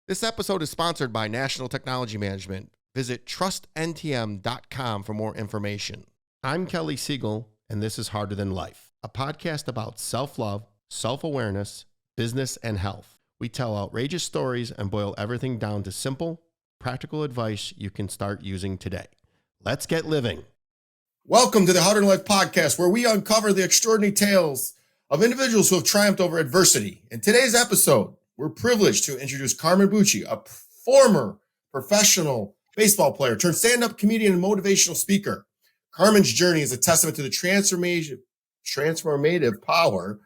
This episode is sponsored by National Technology Management. Visit trustntm.com for more information. I'm Kelly Siegel, and this is Harder Than Life, a podcast about self-love, self-awareness, business, and health. We tell outrageous stories and boil everything down to simple, practical advice you can start using today. Let's get living. Welcome to the Harder Than Life podcast, where we uncover the extraordinary tales of individuals who have triumphed over adversity. In today's episode, we're privileged to introduce Carmen Bucci, a former professional baseball player turned stand-up comedian and motivational speaker. Carmen's journey is a testament to the transformative power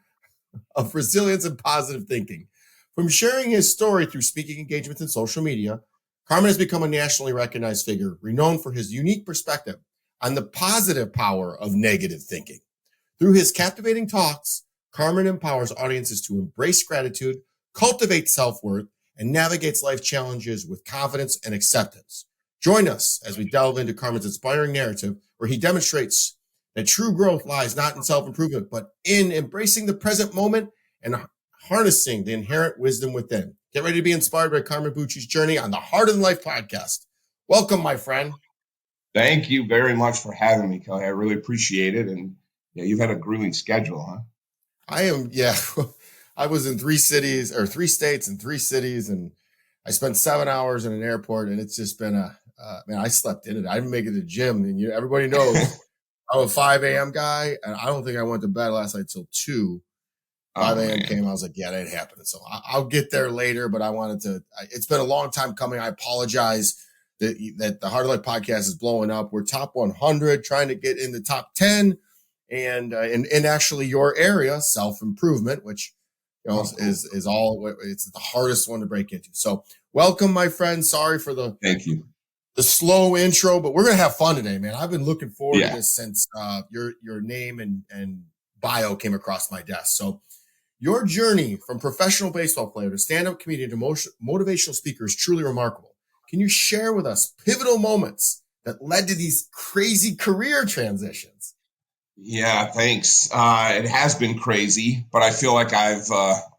of resilience and positive thinking. From sharing his story through speaking engagements and social media, Carmen has become a nationally recognized figure, renowned for his unique perspective on the positive power of negative thinking. Through his captivating talks, Carmen empowers audiences to embrace gratitude, cultivate self-worth, and navigates life challenges with confidence and acceptance. Join us as we delve into Carmen's inspiring narrative, where he demonstrates that true growth lies not in self-improvement, but in embracing the present moment and harnessing the inherent wisdom within. Get ready to be inspired by Carmen Bucci's journey on the Harder Than Life podcast. Welcome, my friend. Thank you very much for having me, Kelly. I really appreciate it. And yeah, you've had a grueling schedule, huh? I was in three states and 3 cities, and I spent 7 hours in an airport, and it's just been I slept in it. I didn't make it to the gym, and everybody knows I'm a 5 a.m. guy, and I don't think I went to bed last night till 2. 5 a.m. came, I was like, yeah, that ain't happening. So I'll get there later, but it's been a long time coming. I apologize that the Harder Life podcast is blowing up. We're top 100, trying to get in the top 10, and in actually your area, self-improvement, which is it's the hardest one to break into. So welcome, my friend. Sorry for the slow intro, but we're going to have fun today, man. I've been looking forward to this since your name and bio came across my desk. So your journey from professional baseball player to stand-up comedian to motivational speaker is truly remarkable. Can you share with us pivotal moments that led to these crazy career transitions? Yeah, thanks. It has been crazy, but I feel like I've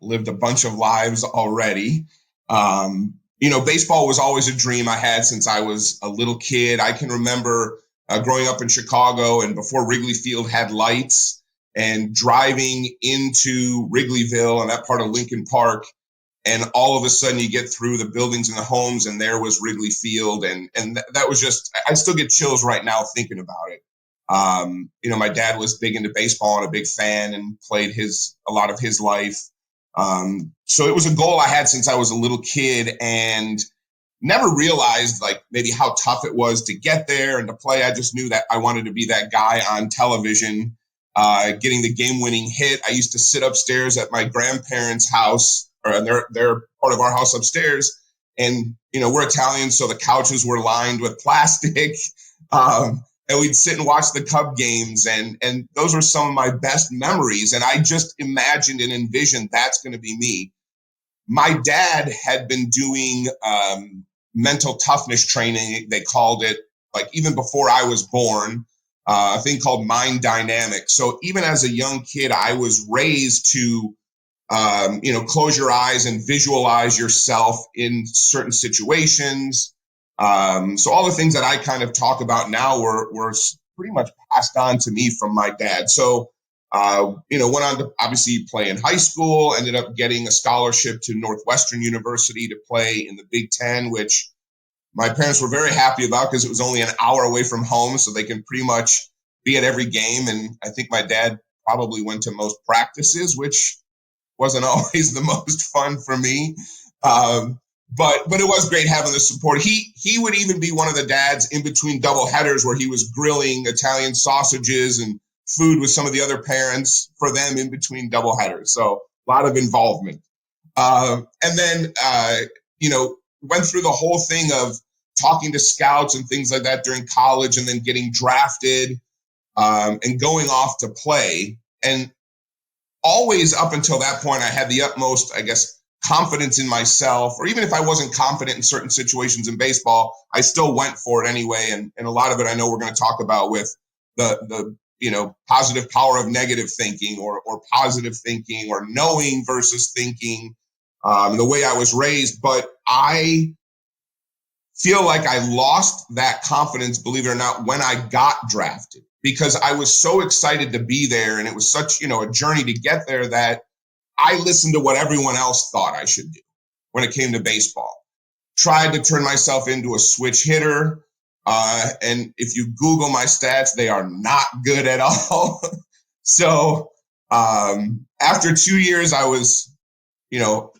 lived a bunch of lives already. Baseball was always a dream I had since I was a little kid. I can remember growing up in Chicago, and before Wrigley Field had lights, and driving into Wrigleyville and that part of Lincoln Park. And all of a sudden you get through the buildings and the homes, and there was Wrigley Field. And that was just, I still get chills right now thinking about it. My dad was big into baseball and a big fan, and played a lot of his life. So it was a goal I had since I was a little kid, and never realized like maybe how tough it was to get there and to play. I just knew that I wanted to be that guy on television, getting the game-winning hit. I used to sit upstairs at my grandparents' house, or they're part of our house upstairs. And, we're Italian, so the couches were lined with plastic. And we'd sit and watch the Cub games, and those were some of my best memories. And I just imagined and envisioned that's going to be me. My dad had been doing mental toughness training, they called it, like even before I was born, a thing called Mind Dynamics. So even as a young kid, I was raised to, close your eyes and visualize yourself in certain situations. So all the things that I kind of talk about now were pretty much passed on to me from my dad. So, went on to obviously play in high school, ended up getting a scholarship to Northwestern University to play in the Big Ten, which my parents were very happy about because it was only an hour away from home, so they can pretty much be at every game. And I think my dad probably went to most practices, which wasn't always the most fun for me. But it was great having the support. He would even be one of the dads in between double headers where he was grilling Italian sausages and food with some of the other parents for them in between double headers. So a lot of involvement. And then, went through the whole thing of talking to scouts and things like that during college, and then getting drafted and going off to play. And always up until that point, I had the utmost, confidence in myself, or even if I wasn't confident in certain situations in baseball, I still went for it anyway. And a lot of it I know we're going to talk about with the positive power of negative thinking, or positive thinking, or knowing versus thinking. the way I was raised. But I feel like I lost that confidence, believe it or not, when I got drafted, because I was so excited to be there. And it was such, a journey to get there that I listened to what everyone else thought I should do when it came to baseball. Tried to turn myself into a switch hitter. And if you Google my stats, they are not good at all. So after 2 years, I was,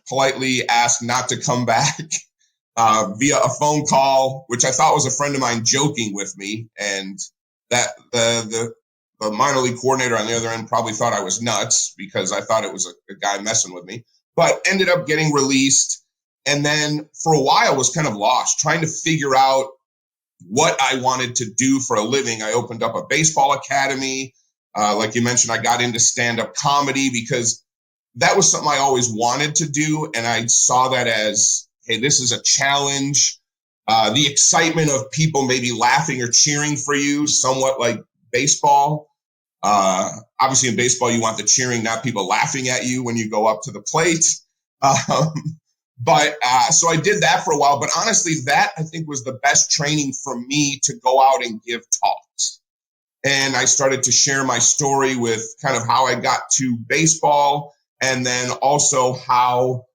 politely asked not to come back via a phone call, which I thought was a friend of mine joking with me. And that the minor league coordinator on the other end probably thought I was nuts because I thought it was a guy messing with me, but ended up getting released. And then for a while was kind of lost, trying to figure out what I wanted to do for a living. I opened up a baseball academy. Like you mentioned, I got into stand-up comedy because that was something I always wanted to do. And I saw that as, hey, this is a challenge. The excitement of people maybe laughing or cheering for you, somewhat like baseball. Obviously in baseball, you want the cheering, not people laughing at you when you go up to the plate. So I did that for a while, but honestly, that I think was the best training for me to go out and give talks. And I started to share my story with kind of how I got to baseball, and then also how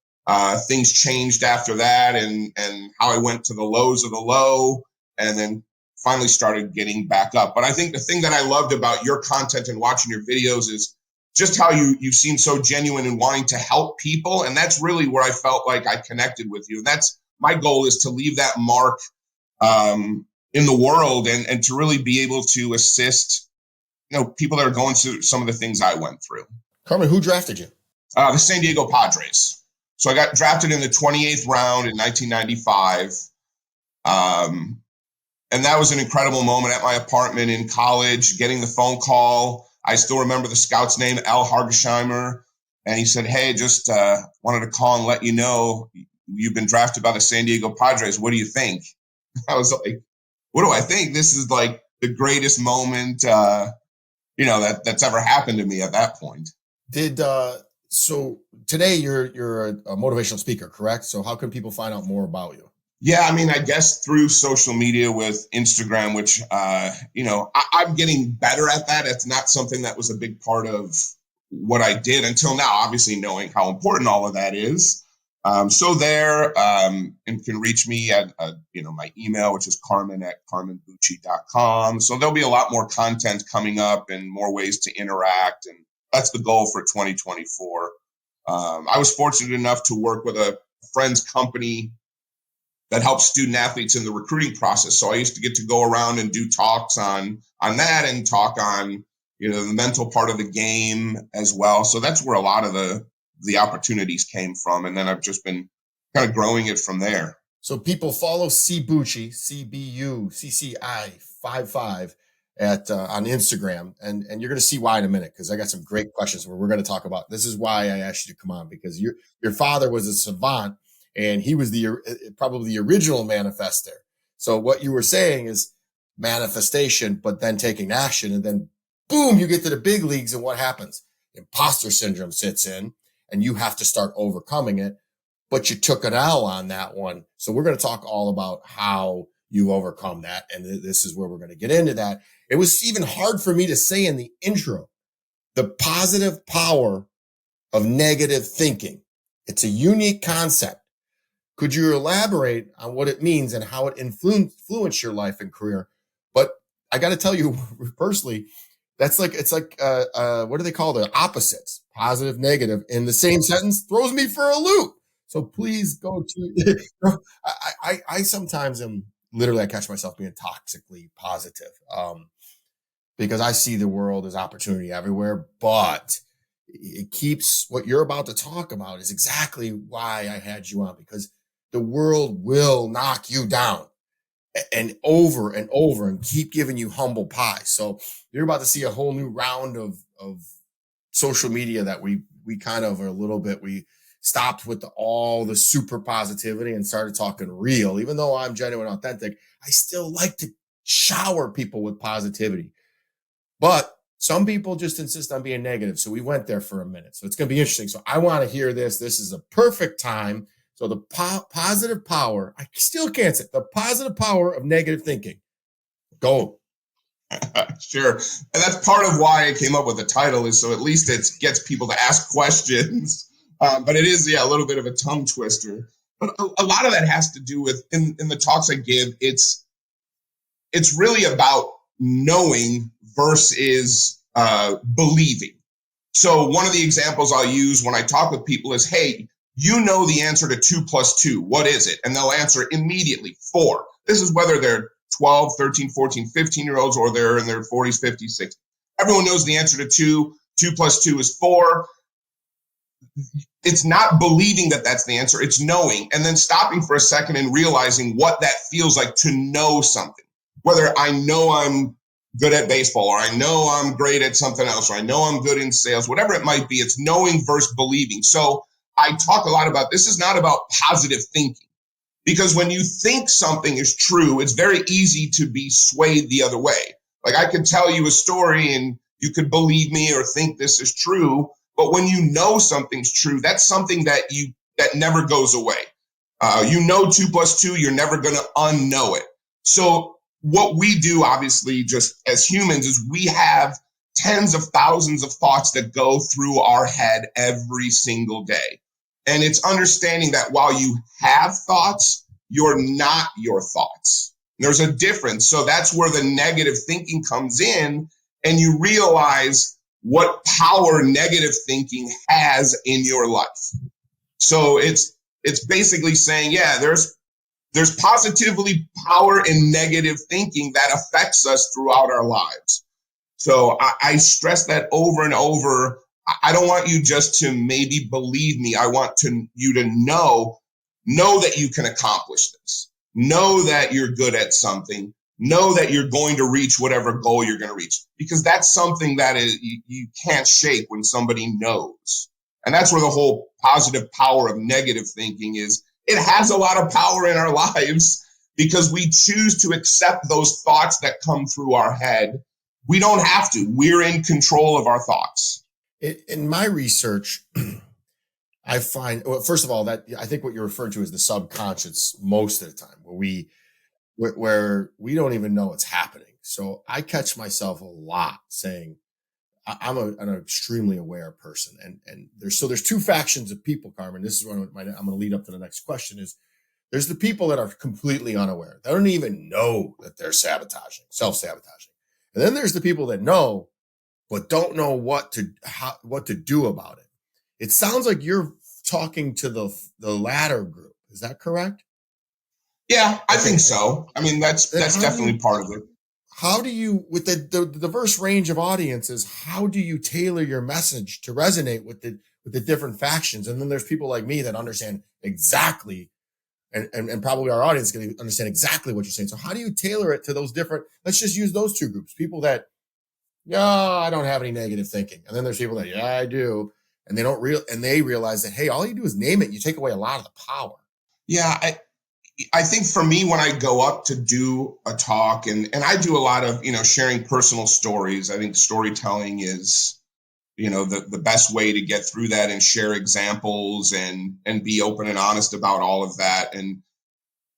things changed after that, and how I went to the lows of the low, and then finally started getting back up. But I think the thing that I loved about your content and watching your videos is just how you seem so genuine in wanting to help people. And that's really where I felt like I connected with you. And that's my goal, is to leave that mark in the world, and to really be able to assist, people that are going through some of the things I went through. Carmen, who drafted you? The San Diego Padres. So I got drafted in the 28th round in 1995. And that was an incredible moment at my apartment in college, getting the phone call. I still remember the scout's name, Al Hargesheimer. And he said, hey, just wanted to call and let you know you've been drafted by the San Diego Padres. What do you think? I was like, what do I think? This is like the greatest moment, that's ever happened to me at that point. So today you're a motivational speaker, correct? So how can people find out more about you? Yeah, I guess through social media with Instagram, which, I'm getting better at that. It's not something that was a big part of what I did until now, obviously knowing how important all of that is. So there, and can reach me at, my email, which is carmen@carmenbucci.com. So there'll be a lot more content coming up and more ways to interact. And that's the goal for 2024. I was fortunate enough to work with a friend's company that helps student athletes in the recruiting process. So I used to get to go around and do talks on that, and talk on, the mental part of the game as well. So that's where a lot of the opportunities came from. And then I've just been kind of growing it from there. So people follow C Bucci, CBUCCI55 on Instagram. And you're going to see why in a minute, because I got some great questions where we're going to talk about. This is why I asked you to come on, because your father was a savant, and he was probably the original manifester. So what you were saying is manifestation, but then taking action, and then boom, you get to the big leagues, and what happens? Imposter syndrome sits in, and you have to start overcoming it. But you took an L on that one. So we're going to talk all about how you overcome that. And this is where we're going to get into that. It was even hard for me to say in the intro, the positive power of negative thinking. It's a unique concept. Could you elaborate on what it means and how it influenced your life and career? But I got to tell you personally, it's like what do they call the opposites? Positive, negative in the same sentence throws me for a loop. So please go to, I sometimes I catch myself being toxically positive, because I see the world as opportunity everywhere, but it keeps what you're about to talk about is exactly why I had you on, because the world will knock you down and over and keep giving you humble pie. So you're about to see a whole new round of social media that we kind of are a little bit, we stopped with all the super positivity and started talking real. Even though I'm genuine, authentic, I still like to shower people with positivity. But Some people just insist on being negative. So we went there for a minute. So it's going to be interesting. So I want to hear this. This is a perfect time. So the positive power, I still can't say the positive power of negative thinking. Go. Sure. And that's part of why I came up with the title, is so at least it gets people to ask questions. But it is, a little bit of a tongue twister. But a lot of that has to do with, in the talks I give, it's really about knowing versus believing. So one of the examples I'll use when I talk with people is, hey, you know the answer to 2 + 2. What is it? And they'll answer immediately, 4. This is whether they're 12, 13, 14, 15-year-olds, or they're in their 40s, 50s, 60s. Everyone knows the answer to 2. 2 + 2 is 4. It's not believing that that's the answer. It's knowing, and then stopping for a second and realizing what that feels like to know something. Whether I know I'm good at baseball, or I know I'm great at something else, or I know I'm good in sales, whatever it might be, it's knowing versus believing. So I talk a lot about, this is not about positive thinking, because when you think something is true, it's very easy to be swayed the other way. Like, I could tell you a story and you could believe me or think this is true, but when you know something's true, that's something that never goes away. 2 + 2, you're never going to unknow it. So what we do, obviously, just as humans, is we have tens of thousands of thoughts that go through our head every single day. And it's understanding that while you have thoughts, you're not your thoughts. There's a difference. So that's where the negative thinking comes in, and you realize what power negative thinking has in your life. So it's basically saying, there's positively power in negative thinking that affects us throughout our lives. So I stress that over and over. I don't want you just to maybe believe me. I want you to know that you can accomplish this. Know that you're good at something. Know that you're going to reach whatever goal you're going to reach, because that's something that you can't shake when somebody knows. And that's where the whole positive power of negative thinking is. It has a lot of power in our lives because we choose to accept those thoughts that come through our head. We don't have to. We're in control of our thoughts. In my research, I find, well, first of all, that I think what you're referring to is the subconscious most of the time, where we don't even know it's happening. So I catch myself a lot saying, I'm an extremely aware person. And there's 2 factions of people, Carmen. This is what I'm going to lead up to the next question is, there's the people that are completely unaware. They don't even know that they're self-sabotaging. And then there's the people that know, but don't know what to do about it. It sounds like you're talking to the latter group. Is that correct? Yeah, I think so. I mean, that's definitely part of it. How do you, with the diverse range of audiences, how do you tailor your message to resonate with the different factions? And then there's people like me that understand exactly, and probably our audience is going to understand exactly what you're saying. So how do you tailor it to those different, let's just use those 2 groups, people that, I don't have any negative thinking. And then there's people that, I do. And they realize that, hey, all you do is name it. You take away a lot of the power. Yeah. I think for me, when I go up to do a talk, and I do a lot of, sharing personal stories, I think storytelling is, the best way to get through that and share examples and be open and honest about all of that. And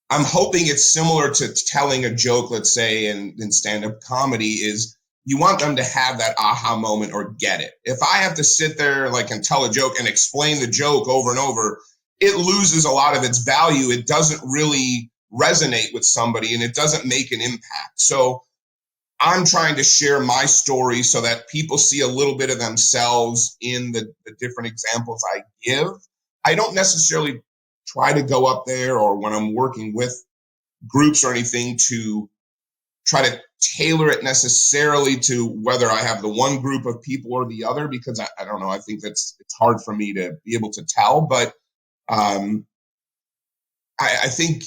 I'm hoping it's similar to telling a joke, let's say, in stand-up comedy, is you want them to have that aha moment or get it. If I have to sit there and tell a joke and explain the joke over and over, it loses a lot of its value. It doesn't really resonate with somebody, and it doesn't make an impact. So I'm trying to share my story so that people see a little bit of themselves in the different examples I give. I don't necessarily try to go up there, or when I'm working with groups or anything, to try to tailor it necessarily to whether I have the one group of people or the other, because I don't know. I think it's hard for me to be able to tell, but I think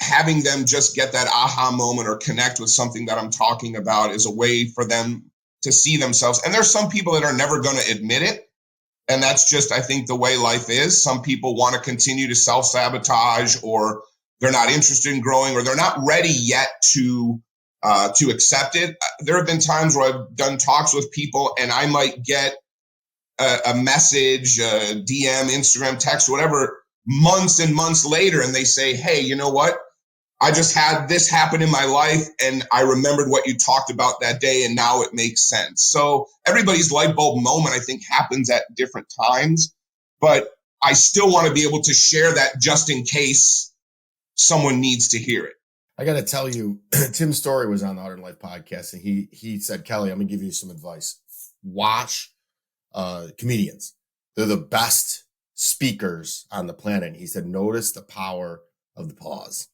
having them just get that aha moment or connect with something that I'm talking about is a way for them to see themselves. And there's some people that are never going to admit it. And that's just, I think, the way life is. Some people want to continue to self-sabotage, or they're not interested in growing, or they're not ready yet to to accept it. There have been times where I've done talks with people and I might get a message, a DM, Instagram, text, whatever, months and months later, and they say, hey, you know what? I just had this happen in my life and I remembered what you talked about that day and now it makes sense. So everybody's light bulb moment, I think, happens at different times, but I still want to be able to share that just in case someone needs to hear it. I got to tell you, Tim Story was on the Harder Life podcast and he said, Kelly, I'm going to give you some advice. Watch comedians. They're the best speakers on the planet. He said, notice the power of the pause.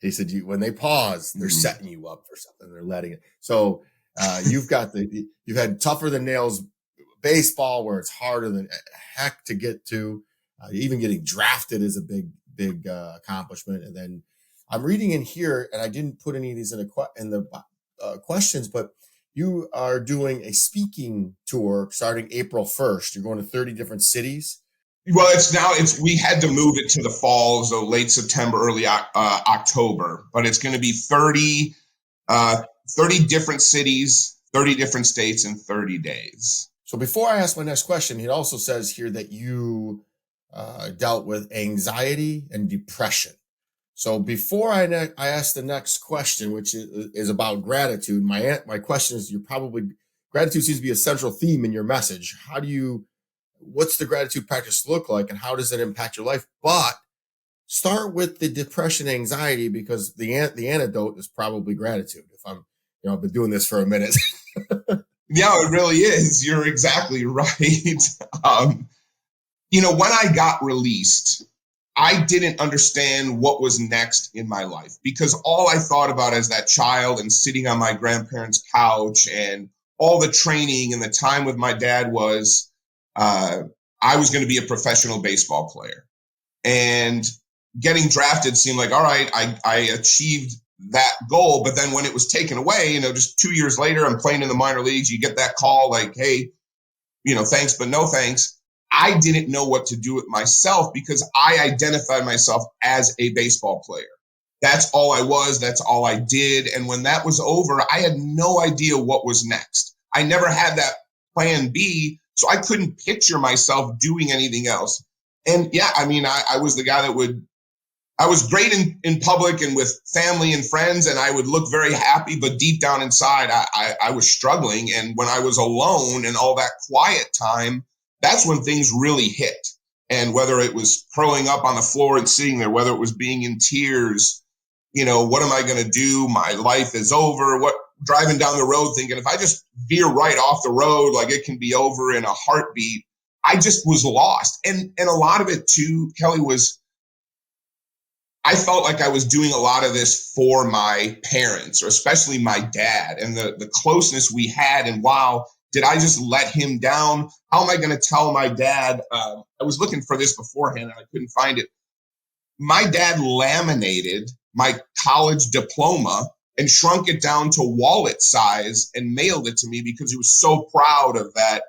He said, when they pause, they're setting you up for something. They're letting it. So you've had tougher than nails baseball where it's harder than heck to get to. Even getting drafted is a big accomplishment. And then I'm reading in here, and I didn't put any of these in the questions, but you are doing a speaking tour starting April 1st. You're going to 30 different cities. Well, we had to move it to the fall, so late September, early October, but it's going to be 30 different cities, 30 different states in 30 days. So before I ask my next question, it also says here that you dealt with anxiety and depression. So before I ask the next question, which is about gratitude, my question is, gratitude seems to be a central theme in your message. What's the gratitude practice look like and how does it impact your life? But start with the depression, anxiety, because the antidote is probably gratitude. I've been doing this for a minute. Yeah, it really is. You're exactly right. When I got released, I didn't understand what was next in my life because all I thought about as that child and sitting on my grandparents' couch and all the training and the time with my dad was, I was going to be a professional baseball player. And getting drafted seemed like, all right, I achieved that goal. But then when it was taken away, just 2 years later, I'm playing in the minor leagues. You get that call like, hey, thanks, but no thanks. I didn't know what to do with myself because I identified myself as a baseball player. That's all I was. That's all I did. And when that was over, I had no idea what was next. I never had that plan B. So I couldn't picture myself doing anything else. And yeah, I was the guy I was great in public and with family and friends, and I would look very happy, but deep down inside, I was struggling. And when I was alone and all that quiet time, that's when things really hit. And whether it was curling up on the floor and sitting there, whether it was being in tears, what am I going to do? My life is over. Driving down the road thinking if I just veer right off the road, like it can be over in a heartbeat. I just was lost. And a lot of it too, Kelly, was I felt like I was doing a lot of this for my parents, or especially my dad, and the closeness we had. And wow, did I just let him down? How am I going to tell my dad? I was looking for this beforehand and I couldn't find it. My dad laminated my college diploma and shrunk it down to wallet size and mailed it to me because he was so proud of that.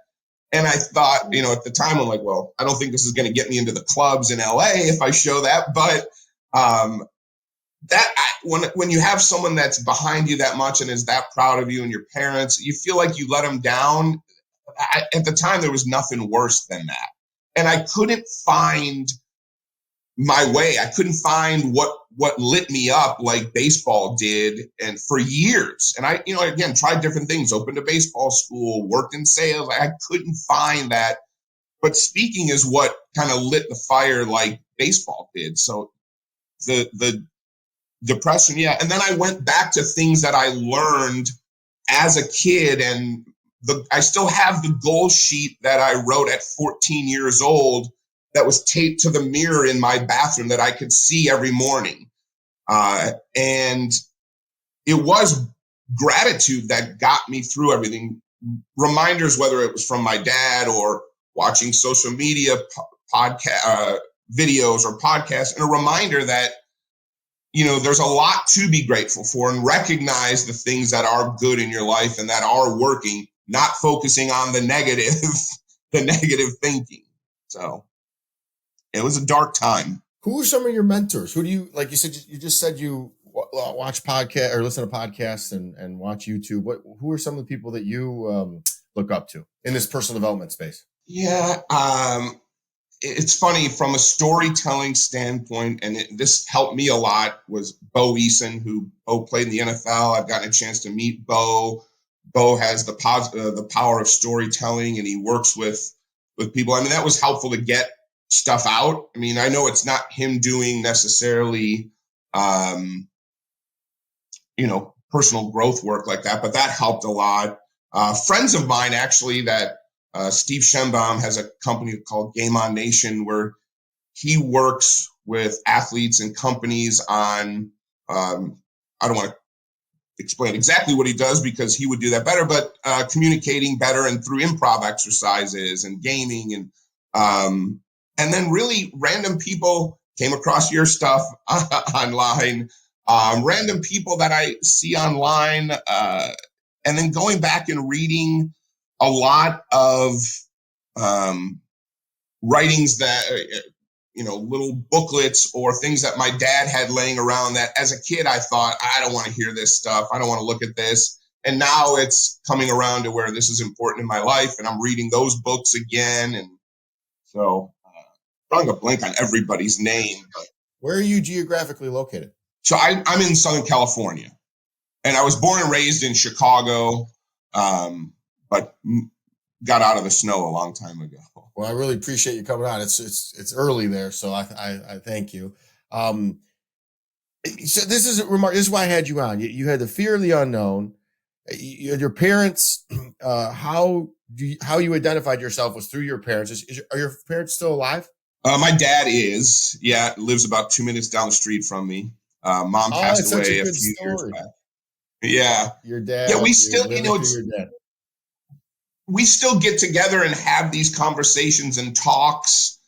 And I thought, at the time, I'm like, well, I don't think this is going to get me into the clubs in LA if I show that. But when you have someone that's behind you that much and is that proud of you and your parents, you feel like you let them down. At the time, there was nothing worse than that. And I couldn't find my way. I couldn't find what lit me up like baseball did. And for years, and I again, tried different things, opened a baseball school, worked in sales. I couldn't find that. But speaking is what kind of lit the fire like baseball did. So the depression. Yeah. And then I went back to things that I learned as a kid. And I still have the goal sheet that I wrote at 14 years old that was taped to the mirror in my bathroom that I could see every morning. And it was gratitude that got me through everything. Reminders, whether it was from my dad or watching social media podcast videos or podcasts, and a reminder that, there's a lot to be grateful for, and recognize the things that are good in your life and that are working, not focusing on the negative, the negative thinking. So it was a dark time. Who are some of your mentors? Who do you, like you said, you just said you watch podcast or listen to podcasts and watch YouTube, who are some of the people that you look up to in this personal development space? Yeah. It's funny from a storytelling standpoint, and this helped me a lot, was Bo Eason, who Bo played in the NFL. I've gotten a chance to meet Bo. Bo has the power of storytelling, and he works with people. I mean, that was helpful to get stuff out. I mean, I know it's not him doing necessarily, personal growth work like that, but that helped a lot. Friends of mine, actually, that Steve Shenbaum has a company called Game On Nation, where he works with athletes and companies on, I don't want to explain exactly what he does because he would do that better, but communicating better and through improv exercises and gaming. And then really random people came across your stuff online, random people that I see online, and then going back and reading a lot of writings that, little booklets or things that my dad had laying around that as a kid, I thought, I don't want to hear this stuff. I don't want to look at this. And now it's coming around to where this is important in my life, and I'm reading those books again. And so drawing a blank on everybody's name. But where are you geographically located? So I'm in Southern California, and I was born and raised in Chicago, but got out of the snow a long time ago. Well, I really appreciate you coming on. It's early there, so I thank you. So this is why I had you on. You had the fear of the unknown. You had your parents. How you identified yourself was through your parents. Are your parents still alive? My dad is. Yeah, lives about 2 minutes down the street from me. Mom passed away a few years back. Yeah, your dad. Yeah, we still, we still get together and have these conversations and talks.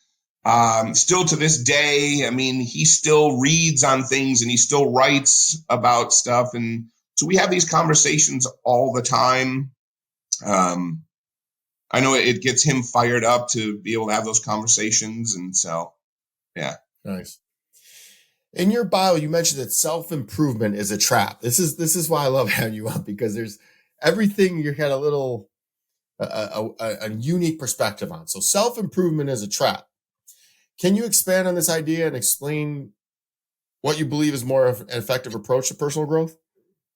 Still to this day, I mean, he still reads on things and he still writes about stuff. And so we have these conversations all the time. I know it gets him fired up to be able to have those conversations. And so, yeah. Nice. In your bio, you mentioned that self-improvement is a trap. This is why I love having you on, because there's everything you had a little a unique perspective on. So self-improvement is a trap. Can you expand on this idea and explain what you believe is more of an effective approach to personal growth?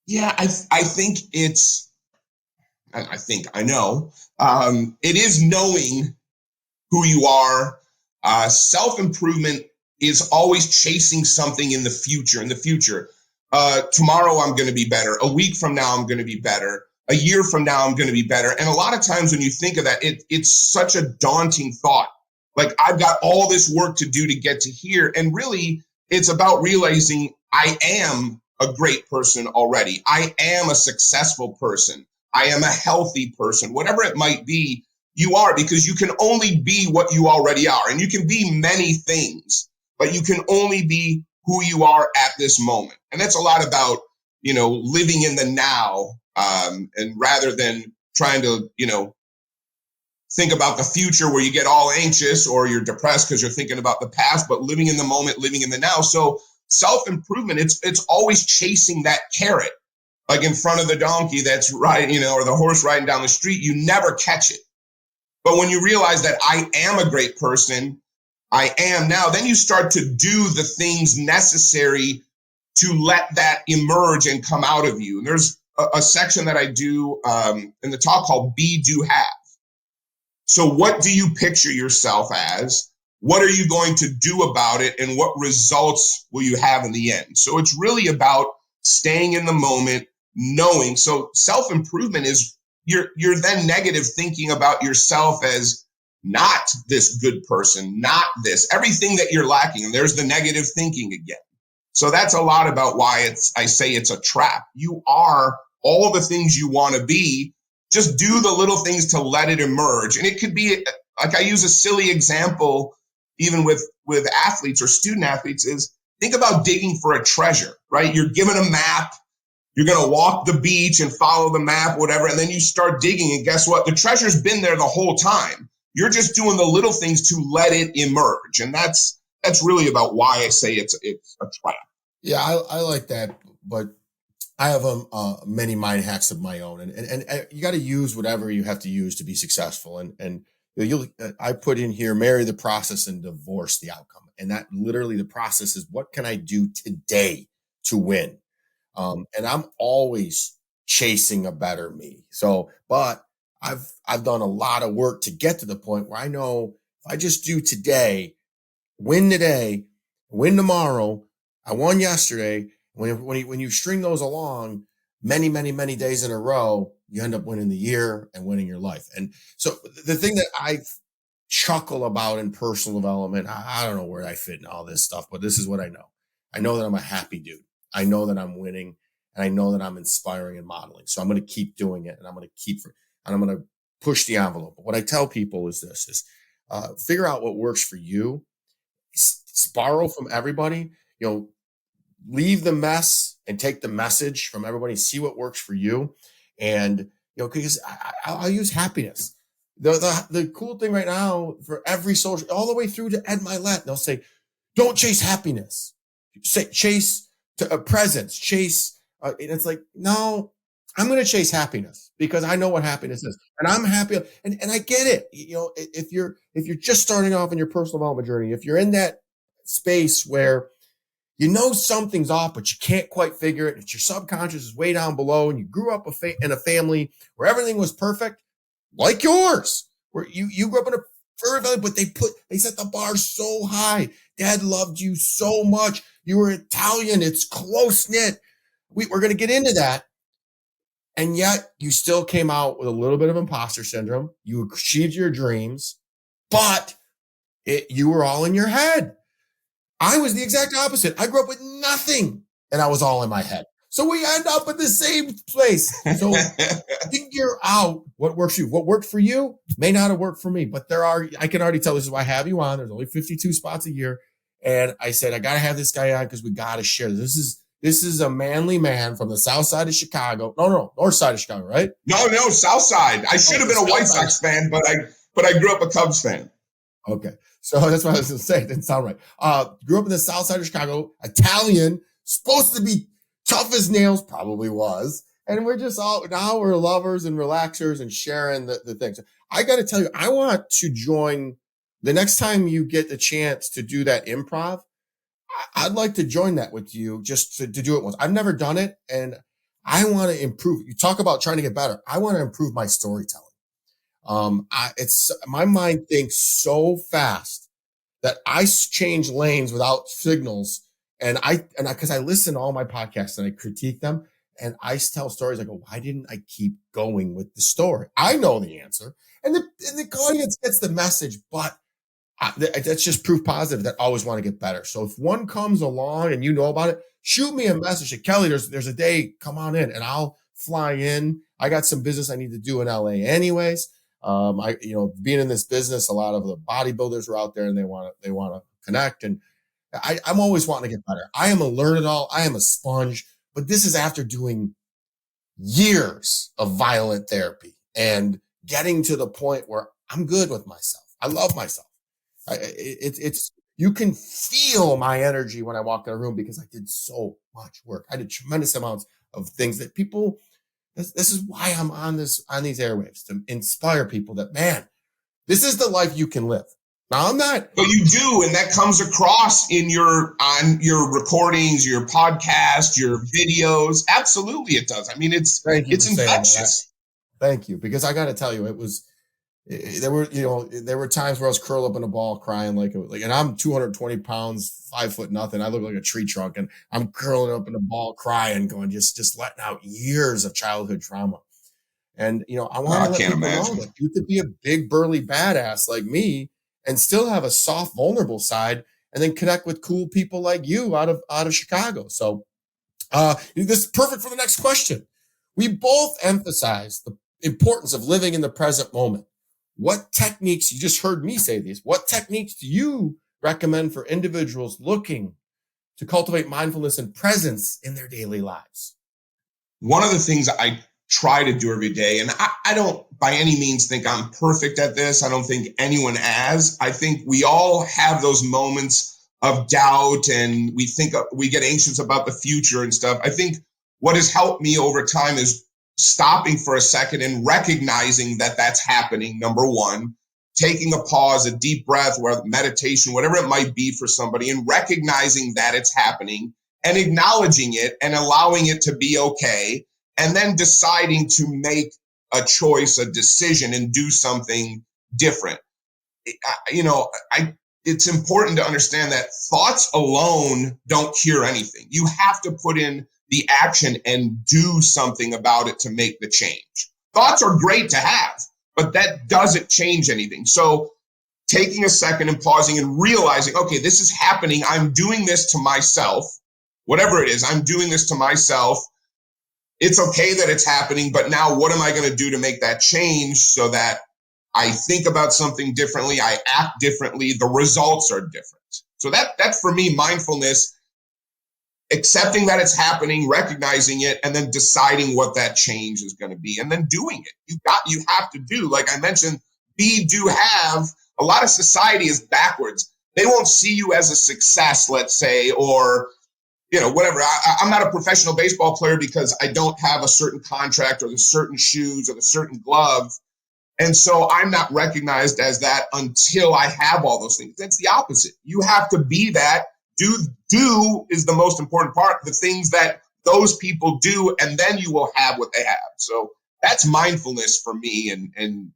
Yeah, I know. It is knowing who you are. Self-improvement is always chasing something in the future. Tomorrow I'm going to be better. A week from now I'm going to be better. A year from now I'm going to be better. And a lot of times when you think of that, it's such a daunting thought. Like, I've got all this work to do to get to here. And really, it's about realizing I am a great person already. I am a successful person. I am a healthy person. Whatever it might be, you are, because you can only be what you already are. And you can be many things, but you can only be who you are at this moment. And that's a lot about, living in the now, and rather than trying to, think about the future where you get all anxious or you're depressed because you're thinking about the past, but living in the moment, living in the now. So self-improvement, it's always chasing that carrot, like in front of the donkey that's riding, or the horse riding down the street. You never catch it. But when you realize that I am a great person, I am now, then you start to do the things necessary to let that emerge and come out of you. And there's a section that I do in the talk called Be, Do, Have. So what do you picture yourself as? What are you going to do about it? And what results will you have in the end? So it's really about staying in the moment, knowing. So self-improvement is you're then negative thinking about yourself as not this good person, not this, everything that you're lacking. And there's the negative thinking again. So that's a lot about why I say it's a trap. You are all the things you want to be. Just do the little things to let it emerge. And it could be, like, I use a silly example, even with athletes or student athletes, is think about digging for a treasure, right? You're given a map. You're going to walk the beach and follow the map, whatever. And then you start digging. And guess what? The treasure's been there the whole time. You're just doing the little things to let it emerge. And that's really about why I say it's a trap. Yeah, I like that. but I have many mind hacks of my own, and you got to use whatever you have to use to be successful. And I put in here, marry the process and divorce the outcome. And that literally the process is, what can I do today to win? And I'm always chasing a better me. So, but I've done a lot of work to get to the point where I know if I just do today, win tomorrow, I won yesterday. When you string those along many, many, many days in a row, you end up winning the year and winning your life. And so the thing that I chuckle about in personal development, I don't know where I fit in all this stuff, but this is what I know. I know that I'm a happy dude. I know that I'm winning, and I know that I'm inspiring and modeling. So I'm going to keep doing it, and I'm going to push the envelope. But what I tell people is this, figure out what works for you. Borrow from everybody, leave the mess and take the message from everybody, see what works for you. And, because I'll use happiness. The cool thing right now for every social, all the way through to Ed Milet, they'll say, don't chase happiness, chase to presence, chase. And it's like, no, I'm going to chase happiness because I know what happiness is, and I'm happy. And I get it. If you're just starting off in your personal development journey, if you're in that space where something's off, but you can't quite figure it, it's your subconscious is way down below, and you grew up in a family where everything was perfect, like yours, where you grew up in a furry family, but they set the bar so high. Dad loved you so much. You were Italian. It's close knit. We're going to get into that. And yet you still came out with a little bit of imposter syndrome. You achieved your dreams, but you were all in your head. I was the exact opposite. I grew up with nothing, and I was all in my head. So we end up at the same place. So figure out what works for you. What worked for you may not have worked for me, but I can already tell, this is why I have you on. There's only 52 spots a year. And I said, I got to have this guy on because we got to share. This is a manly man from the south side of Chicago. No, north side of Chicago, right? No, south side. I should have been a White Sox fan, but I grew up a Cubs fan. Okay. So that's what I was going to say. It didn't sound right. Grew up in the south side of Chicago, Italian, supposed to be tough as nails, probably was. And we're just now we're lovers and relaxers and sharing the things. I got to tell you, I want to join the next time you get the chance to do that improv. I'd like to join that with you, just to do it once. I've never done it, and I want to improve. You talk about trying to get better. I want to improve my storytelling. My mind thinks so fast that I change lanes without signals. And because I listen to all my podcasts and I critique them, and I tell stories. I go, why didn't I keep going with the story? I know the answer, and the audience gets the message, but that's just proof positive that I always want to get better. So if one comes along and you know about it, shoot me a message. Say, Kelly, there's a day, come on in, and I'll fly in. I got some business I need to do in LA anyways. Being in this business, a lot of the bodybuilders are out there and they want to connect. And I'm always wanting to get better. I am a learn-it-all. I am a sponge, but this is after doing years of violent therapy and getting to the point where I'm good with myself. I love myself. You can feel my energy when I walk in a room because I did so much work. I did tremendous amounts of things that people. This is why I'm on these airwaves, to inspire people that, man, this is the life you can live. Now I'm not. But you do, and that comes across on your recordings, your podcast, your videos. Absolutely, it does. I mean, it's infectious. Thank you, because I got to tell you, there were times where I was curled up in a ball crying and I'm 220 pounds, 5 foot nothing. I look like a tree trunk, and I'm curling up in a ball crying, going, just letting out years of childhood trauma. And, I want to let people know that you could be a big burly badass like me and still have a soft, vulnerable side, and then connect with cool people like you out of Chicago. So, this is perfect for the next question. We both emphasize the importance of living in the present moment. What techniques, you just heard me say these, what techniques do you recommend for individuals looking to cultivate mindfulness and presence in their daily lives? One of the things I try to do every day, and I don't by any means think I'm perfect at this. I don't think anyone has. I think we all have those moments of doubt, and we get anxious about the future and stuff. I think what has helped me over time is stopping for a second and recognizing that that's happening. Number one, taking a pause, a deep breath, where meditation, whatever it might be for somebody, and recognizing that it's happening and acknowledging it and allowing it to be okay, and then deciding to make a choice, a decision, and do something different. It's important to understand that thoughts alone don't cure anything. You have to put in the action and do something about it to make the change. Thoughts are great to have, but that doesn't change anything. So taking a second and pausing and realizing, okay, this is happening. I'm doing this to myself. Whatever it is, I'm doing this to myself. It's okay that it's happening, but now what am I going to do to make that change so that I think about something differently, I act differently, the results are different. So that's for me, mindfulness, accepting that it's happening, recognizing it, and then deciding what that change is going to be, and then doing it. You have to do, like I mentioned, be, do, have. A lot of society is backwards. They won't see you as a success, let's say, or whatever. I'm not a professional baseball player because I don't have a certain contract or the certain shoes or the certain glove. And so I'm not recognized as that until I have all those things. That's the opposite. You have to be that. Do is the most important part, the things that those people do, and then you will have what they have. So that's mindfulness for me, and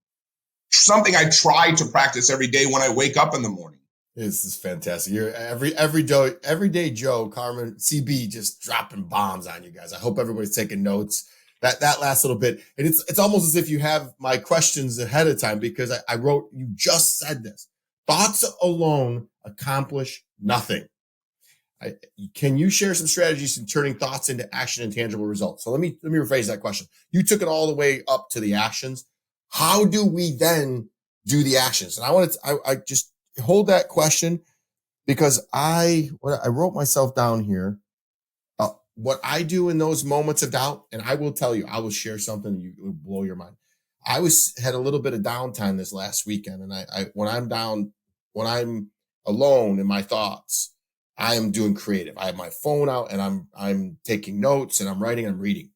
something I try to practice every day when I wake up in the morning. This is fantastic. You're everyday Joe, Carmen, CB, just dropping bombs on you guys. I hope everybody's taking notes. That last little bit, and it's almost as if you have my questions ahead of time, because I wrote, you just said this. Thoughts alone accomplish nothing. Can you share some strategies in turning thoughts into action and tangible results? So let me rephrase that question. You took it all the way up to the actions. How do we then do the actions? And I just hold that question, because I wrote myself down here. What I do in those moments of doubt, and I will tell you, I will share something you will blow your mind. I had a little bit of downtime this last weekend, and when I'm alone in my thoughts, I am doing creative. I have my phone out and I'm taking notes and I'm writing, I'm reading.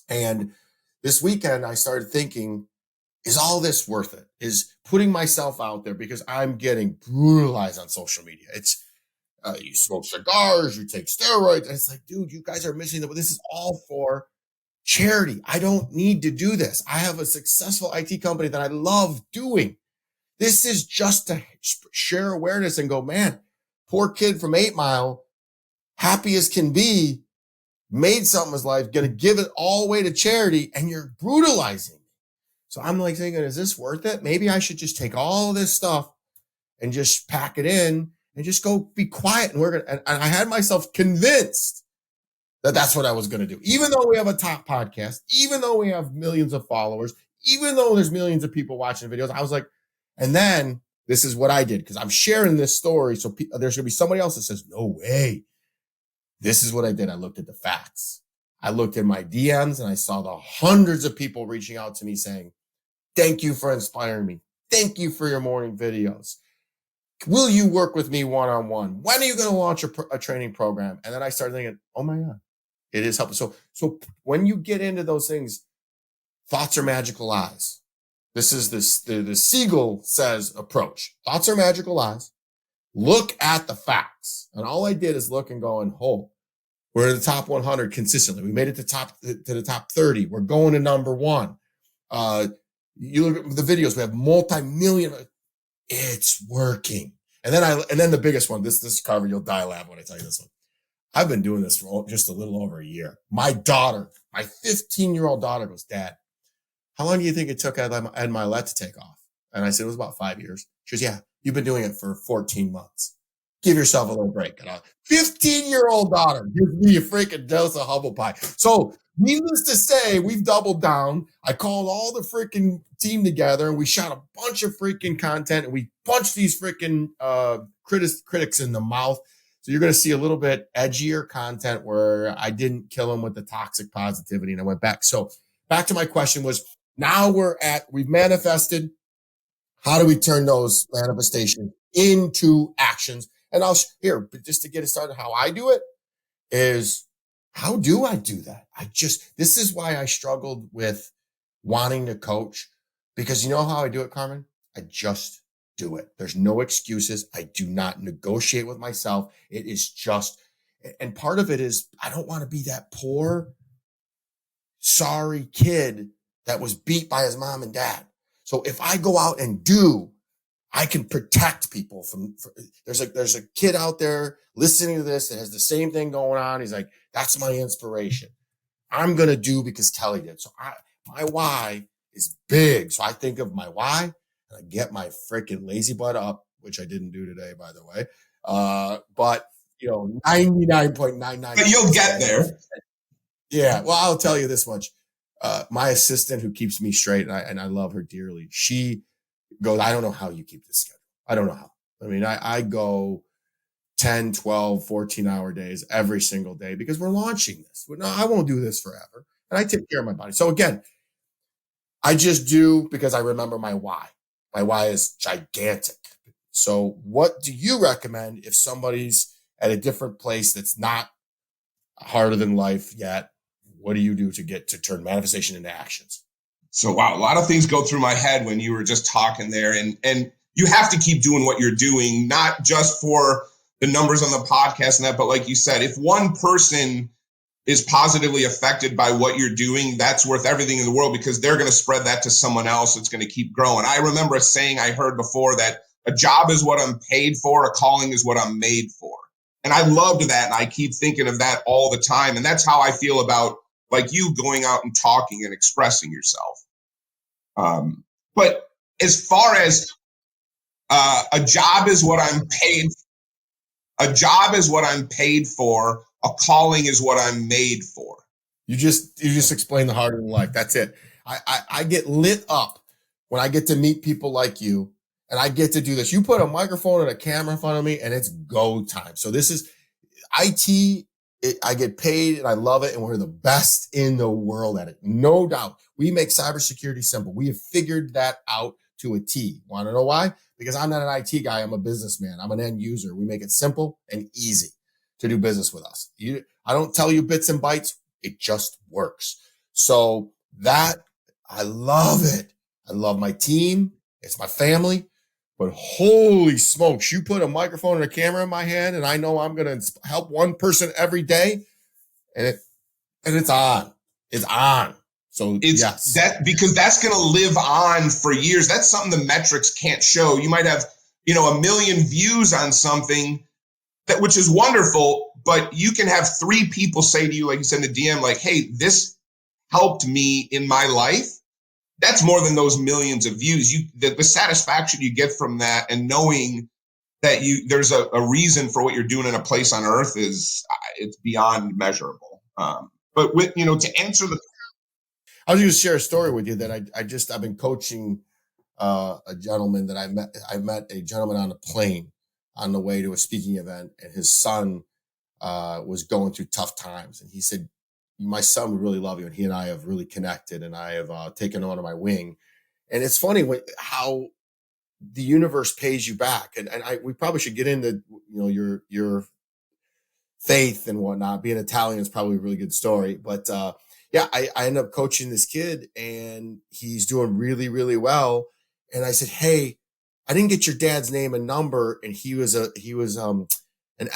And this weekend I started thinking, is all this worth it? Is putting myself out there, because I'm getting brutalized on social media. It's you smoke cigars, you take steroids. And it's like, dude, you guys are missing this is all for charity. I don't need to do this. I have a successful IT company that I love doing. This is just to share awareness and go, man, poor kid from 8 Mile, happy as can be, made something in his life, going to give it all away to charity, and you're brutalizing. So I'm like thinking, is this worth it? Maybe I should just take all of this stuff and just pack it in and just go be quiet. And I had myself convinced that that's what I was going to do. Even though we have a top podcast, even though we have millions of followers, even though there's millions of people watching videos, I was like, and then this is what I did, because I'm sharing this story. So there's going to be somebody else that says, no way. This is what I did. I looked at the facts. I looked at my DMs and I saw the hundreds of people reaching out to me saying, thank you for inspiring me. Thank you for your morning videos. Will you work with me one-on-one? When are you going to launch a training program? And then I started thinking, oh my God, it is helpful. So when you get into those things, thoughts are magical eyes. This is the Siegel says approach. Thoughts are magical eyes. Look at the facts. And all I did is look and go, and we're in the top 100 consistently. We made it to the top 30. We're going to number 1. You look at the videos, we have multi-million. It's working. And then the biggest one, this Carver, you'll die laughing when I tell you this one. I've been doing this for just a little over a year. My 15-year-old daughter goes, Dad, how long do you think it took Ed Milet to take off? And I said, it was about 5 years. She goes, yeah, you've been doing it for 14 months. Give yourself a little break. 15-year-old daughter gives me a freaking dose of humble pie. So needless to say, we've doubled down. I called all the freaking team together and we shot a bunch of freaking content and we punched these freaking critics in the mouth. So you're going to see a little bit edgier content where I didn't kill them with the toxic positivity and I went back. So back to my question was, now we've manifested. How do we turn those manifestations into actions? And but just to get it started, how I do it is, how do I do that? This is why I struggled with wanting to coach, because you know how I do it, Carmen? I just do it. There's no excuses. I do not negotiate with myself. It is just, and part of it is, I don't want to be that poor, sorry kid that was beat by his mom and dad. So if I go out and do, I can protect people from there's a kid out there listening to this that has the same thing going on. He's like, that's my inspiration. I'm going to do because Kelly did. So my why is big. So I think of my why and I get my freaking lazy butt up, which I didn't do today, by the way. But 99.99. But you'll get there. Yeah. Well, I'll tell you this much. My assistant who keeps me straight, and I love her dearly. She goes, I don't know how you keep this schedule. I don't know how. I mean, I go 10, 12, 14-hour days every single day because we're launching this. No, I won't do this forever. And I take care of my body. So again, I just do because I remember my why. My why is gigantic. So what do you recommend if somebody's at a different place that's not harder than life yet? What do you do to turn manifestation into actions? So, wow, a lot of things go through my head when you were just talking there. And you have to keep doing what you're doing, not just for the numbers on the podcast and that, but like you said, if one person is positively affected by what you're doing, that's worth everything in the world, because they're going to spread that to someone else. It's going to keep growing. I remember a saying I heard before that a job is what I'm paid for, a calling is what I'm made for. And I loved that. And I keep thinking of that all the time. And that's how I feel about like you going out and talking and expressing yourself. But as far as a job is what I'm paid, a job is what I'm paid for, a calling is what I'm made for. You just explained the harder than life. That's it. I get lit up when I get to meet people like you, and I get to do this. You put a microphone and a camera in front of me, and it's go time. So this is IT. I get paid and I love it. And we're the best in the world at it. No doubt. We make cybersecurity simple. We have figured that out to a T. Want to know why? Because I'm not an IT guy. I'm a businessman. I'm an end user. We make it simple and easy to do business with us. I don't tell you bits and bytes. It just works. So that, I love it. I love my team. It's my family. But holy smokes, you put a microphone and a camera in my hand, and I know I'm going to help one person every day, and it's on. It's on. So it's yes, that, because that's going to live on for years. That's something the metrics can't show. You might have, 1 million views on something which is wonderful, but you can have 3 people say to you, like you said in the DM, like, hey, this helped me in my life. That's more than those millions of views. The satisfaction you get from that, and knowing that there's a reason for what you're doing in a place on earth it's beyond measurable. But to answer I was going to share a story with you that I've been coaching a gentleman that I met a gentleman on a plane on the way to a speaking event, and his son was going through tough times, and he said, my son would really love you. And he and I have really connected, and I have taken on my wing. And it's funny how the universe pays you back. And we probably should get into, your faith and whatnot. Being Italian is probably a really good story. But I ended up coaching this kid, and he's doing really, really well. And I said, hey, I didn't get your dad's name and number. And he was an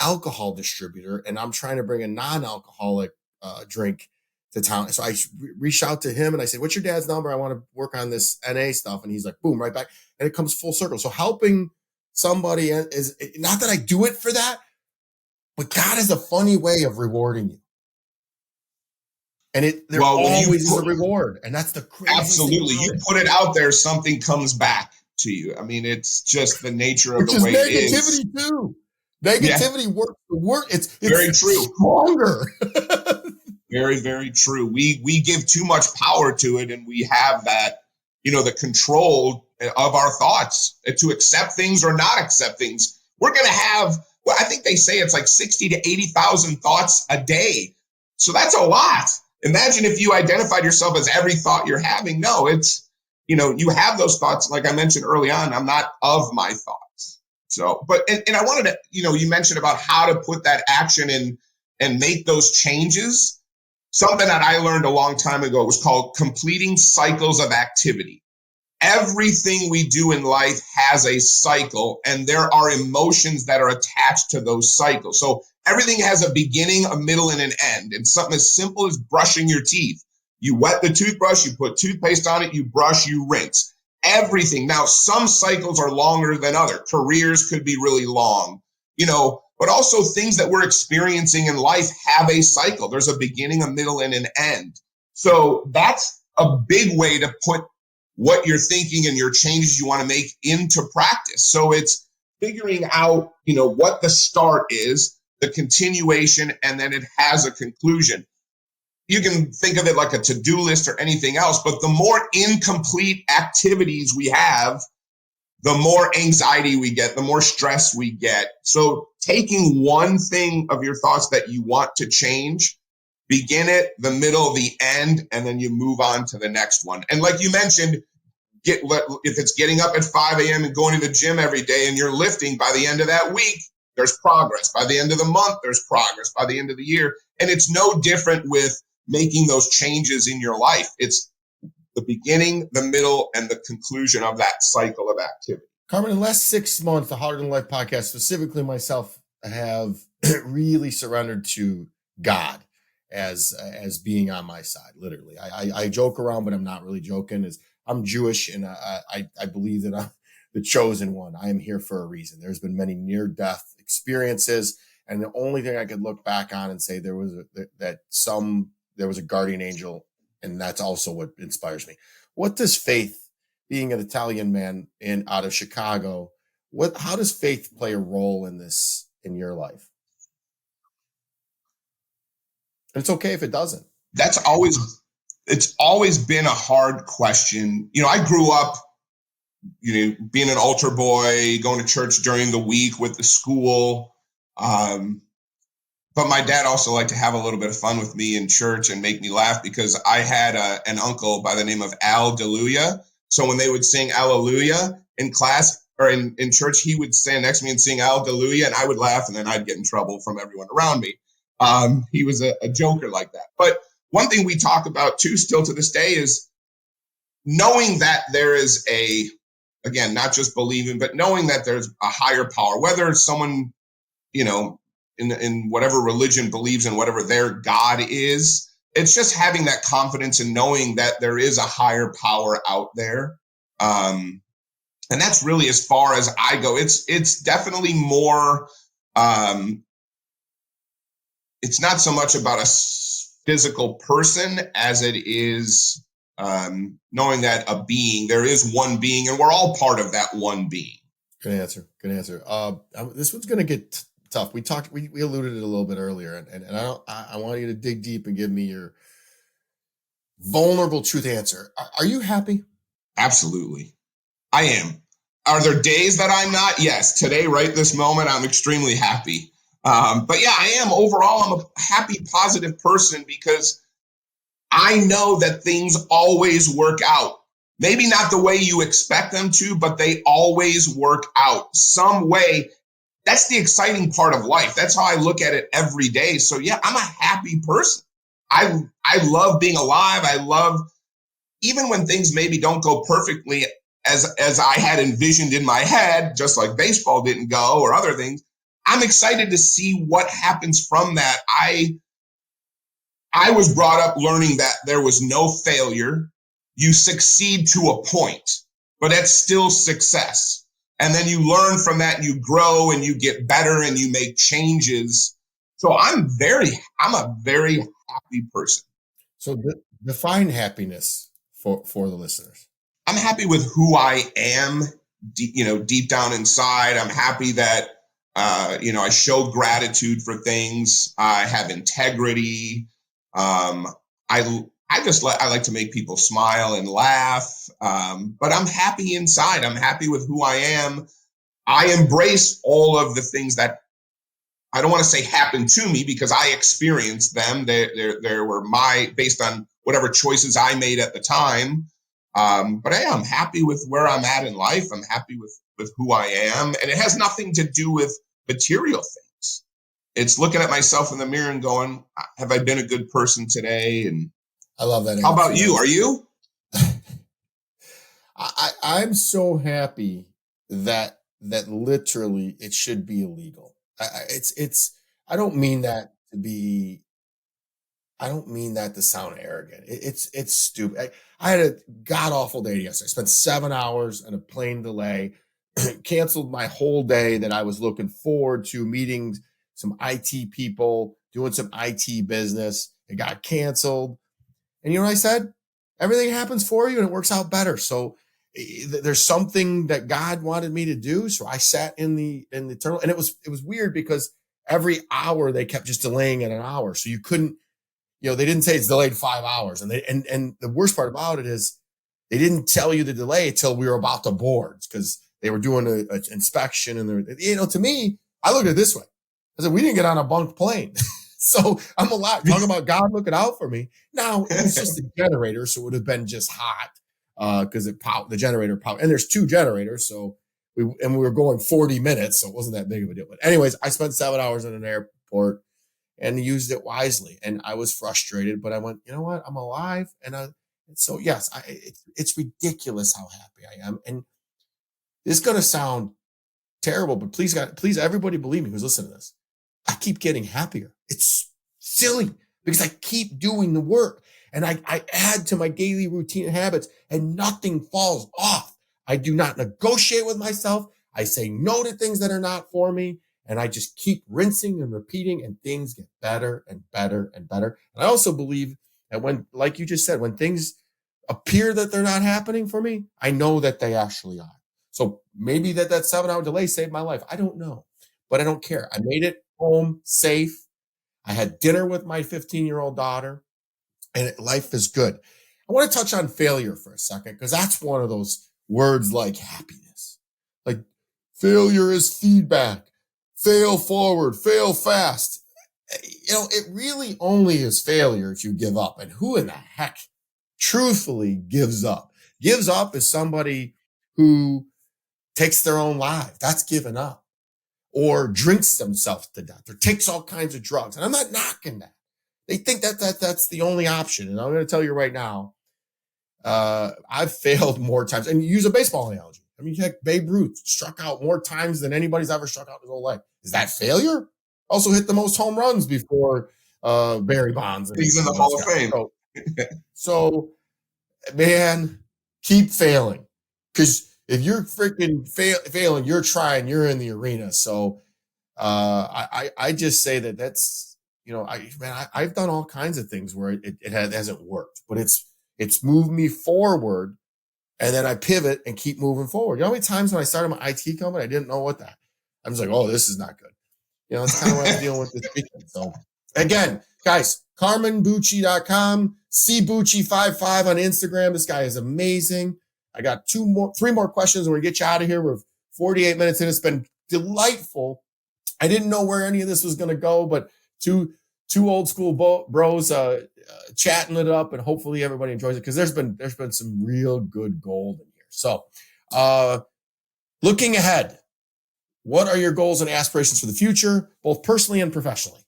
alcohol distributor, and I'm trying to bring a non-alcoholic drink to town. So I reached out to him and I said, what's your dad's number? I want to work on this NA stuff. And he's like, boom, right back. And it comes full circle. So helping somebody is not that I do it for that, but God is a funny way of rewarding you. And there always is a reward. And that's the crazy. Absolutely. You put it out there, something comes back to you. I mean, it's just the nature of the way it is. Negativity too. Negativity works. It's very true. Stronger. Very, very true. We give too much power to it, and we have that, the control of our thoughts to accept things or not accept things. We're going to have, I think they say it's like 60 to 80,000 thoughts a day. So that's a lot. Imagine if you identified yourself as every thought you're having. No, it's, you have those thoughts. Like I mentioned early on, I'm not of my thoughts. So, and I wanted to, you mentioned about how to put that action in and make those changes. Something that I learned a long time ago was called completing cycles of activity. Everything we do in life has a cycle, and there are emotions that are attached to those cycles. So everything has a beginning, a middle, and an end. And something as simple as brushing your teeth. You wet the toothbrush, you put toothpaste on it, you brush, you rinse. Everything. Now, some cycles are longer than others. Careers could be really long, but also things that we're experiencing in life have a cycle. There's a beginning, a middle, and an end. So that's a big way to put what you're thinking and your changes you want to make into practice. So it's figuring out, what the start is, the continuation, and then it has a conclusion. You can think of it like a to-do list or anything else, but the more incomplete activities we have, the more anxiety we get, the more stress we get. So taking one thing of your thoughts that you want to change, begin it, the middle, the end, and then you move on to the next one. And like you mentioned, if it's getting up at 5 a.m. and going to the gym every day and you're lifting, by the end of that week, there's progress. By the end of the month, there's progress. By the end of the year. And it's no different with making those changes in your life. It's the beginning, the middle, and the conclusion of that cycle of activity. Carmen, in the last 6 months, the Harder Than Life podcast, specifically myself, have really surrendered to God as being on my side, literally. I joke around, but I'm not really joking. I'm Jewish, and I believe that I'm the chosen one. I am here for a reason. There's been many near-death experiences, and the only thing I could look back on and say there was a guardian angel, and that's also what inspires me. What does faith, being an Italian man out of Chicago, how does faith play a role in this in your life? And it's okay if it doesn't. It's always been a hard question. I grew up, being an altar boy, going to church during the week with the school. But my dad also liked to have a little bit of fun with me in church and make me laugh, because I had an uncle by the name of Alleluia. So when they would sing Alleluia in class or in church, he would stand next to me and sing Alleluia, and I would laugh, and then I'd get in trouble from everyone around me. He was a joker like that. But one thing we talk about too, still to this day, is knowing that there is again, not just believing, but knowing that there's a higher power, whether someone, in whatever religion believes in whatever their God is. It's just having that confidence and knowing that there is a higher power out there. And that's really as far as I go. It's definitely more, it's not so much about a physical person as it is knowing that there is one being, and we're all part of that one being. Good answer. This one's going to get tough. We alluded it a little bit earlier, and I want you to dig deep and give me your vulnerable truth answer. Are you happy? Absolutely. I am. Are there days that I'm not? Yes. Today, right this moment, I'm extremely happy. But yeah, I am. Overall, I'm a happy, positive person, because I know that things always work out. Maybe not the way you expect them to, but they always work out some way. That's the exciting part of life. That's how I look at it every day. So yeah, I'm a happy person. I love being alive. I love, even when things maybe don't go perfectly as I had envisioned in my head, just like baseball didn't go or other things, I'm excited to see what happens from that. I was brought up learning that there was no failure. You succeed to a point, but that's still success. And then you learn from that, and you grow and you get better and you make changes. So I'm a very happy person. So define happiness for the listeners. I'm happy with who I am, deep down inside. I'm happy that, I show gratitude for things. I have integrity. I like to make people smile and laugh. But I'm happy inside. I'm happy with who I am. I embrace all of the things that I don't want to say happened to me, because I experienced them. They were based on whatever choices I made at the time. But I'm happy with where I'm at in life. I'm happy with with who I am. And it has nothing to do with material things. It's looking at myself in the mirror and going, have I been a good person today? And I love that. How about you? Are you? I'm so happy that literally it should be illegal. I don't mean that to be, I don't mean that to sound arrogant. It's stupid. I had a god awful day yesterday. I spent 7 hours on a plane delay, canceled my whole day that I was looking forward to meeting some IT people, doing some IT business. It got canceled. And you know what I said? Everything happens for you and it works out better. So there's something that God wanted me to do. So I sat in the terminal, and it was weird because every hour they kept just delaying it an hour. So you couldn't, they didn't say it's delayed 5 hours. And and the worst part about it is they didn't tell you the delay until we were about to board, because they were doing an inspection. And to me, I look at it this way. I said, we didn't get on a bunked plane. So I'm alive. Talking about God looking out for me. Now, it was just a generator, so it would have been just hot because the generator powered. And there's 2 generators, so we were going 40 minutes, so it wasn't that big of a deal. But anyways, I spent 7 hours in an airport and used it wisely. And I was frustrated, but I went, you know what? I'm alive. And so, yes, it's ridiculous how happy I am. And this is going to sound terrible, but please, God, please, everybody believe me who's listening to this. I keep getting happier. It's silly because I keep doing the work, and I add to my daily routine and habits, and nothing falls off. I do not negotiate with myself. I say no to things that are not for me, and I just keep rinsing and repeating, and things get better and better and better. And I also believe that when, like you just said, when things appear that they're not happening for me, I know that they actually are. So maybe that 7-hour delay saved my life. I don't know, but I don't care. I made it home safe. I had dinner with my 15-year-old daughter, and life is good. I want to touch on failure for a second, because that's one of those words like happiness. Like, failure is feedback. Fail forward, fail fast. It really only is failure if you give up. And who in the heck truthfully gives up? Gives up is somebody who takes their own life. That's giving up. Or drinks themselves to death, or takes all kinds of drugs. And I'm not knocking that. They think that's the only option. And I'm going to tell you right now, I've failed more times. And use a baseball analogy. I mean, heck, Babe Ruth struck out more times than anybody's ever struck out in his whole life. Is that failure? Also hit the most home runs before Barry Bonds. He's in the Hall of Fame. So, man, keep failing. Because if you're freaking failing, you're trying, you're in the arena. So I just say that's, I've done all kinds of things where it hasn't worked, but it's moved me forward, and then I pivot and keep moving forward. You know how many times when I started my IT company, I didn't know what that. I'm just like, oh, this is not good. It's kind of what I'm dealing with this weekend. So again, guys, CarmenBucci.com, cbucci55 on Instagram. This guy is amazing. I got 3 more questions, and we're going to get you out of here. We're 48 minutes in. It's been delightful. I didn't know where any of this was going to go, but two old school bros chatting it up, and hopefully everybody enjoys it, because there's been some real good gold in here. So looking ahead, what are your goals and aspirations for the future, both personally and professionally?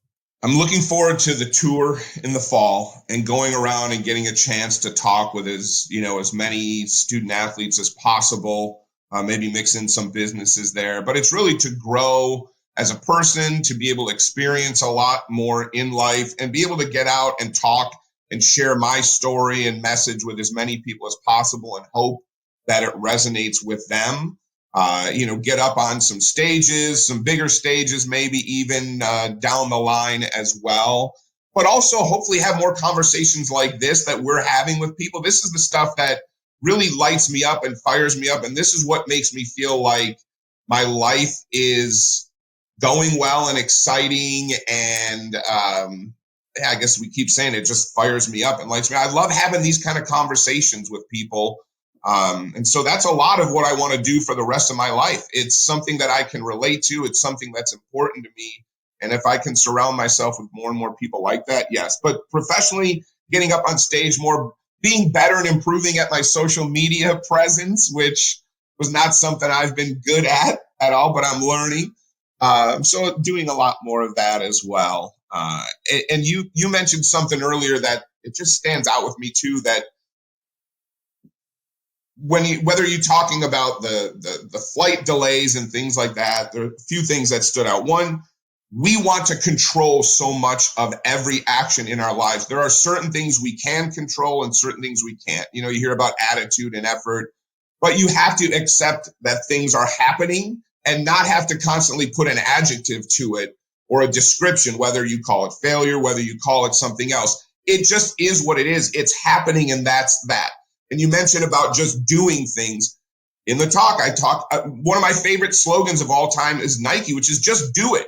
I'm looking forward to the tour in the fall and going around and getting a chance to talk with as many student athletes as possible, maybe mix in some businesses there. But it's really to grow as a person, to be able to experience a lot more in life, and be able to get out and talk and share my story and message with as many people as possible, and hope that it resonates with them. Get up on some stages, some bigger stages, maybe even down the line as well. But also hopefully have more conversations like this that we're having with people. This is the stuff that really lights me up and fires me up. And this is what makes me feel like my life is going well and exciting. And I guess we keep saying it just fires me up and lights me up. I love having these kind of conversations with people. And so that's a lot of what I want to do for the rest of my life. It's something that I can relate to. It's something that's important to me. And if I can surround myself with more and more people like that, yes. But professionally, getting up on stage more, being better and improving at my social media presence, which was not something I've been good at all, but I'm learning. So doing a lot more of that as well. And you mentioned something earlier that it just stands out with me too, that whether you're talking about the flight delays and things like that, there are a few things that stood out. One, we want to control so much of every action in our lives. There are certain things we can control and certain things we can't. You hear about attitude and effort, but you have to accept that things are happening and not have to constantly put an adjective to it or a description, whether you call it failure, whether you call it something else. It just is what it is. It's happening, and that's that. And you mentioned about just doing things. In the talk, one of my favorite slogans of all time is Nike, which is just do it.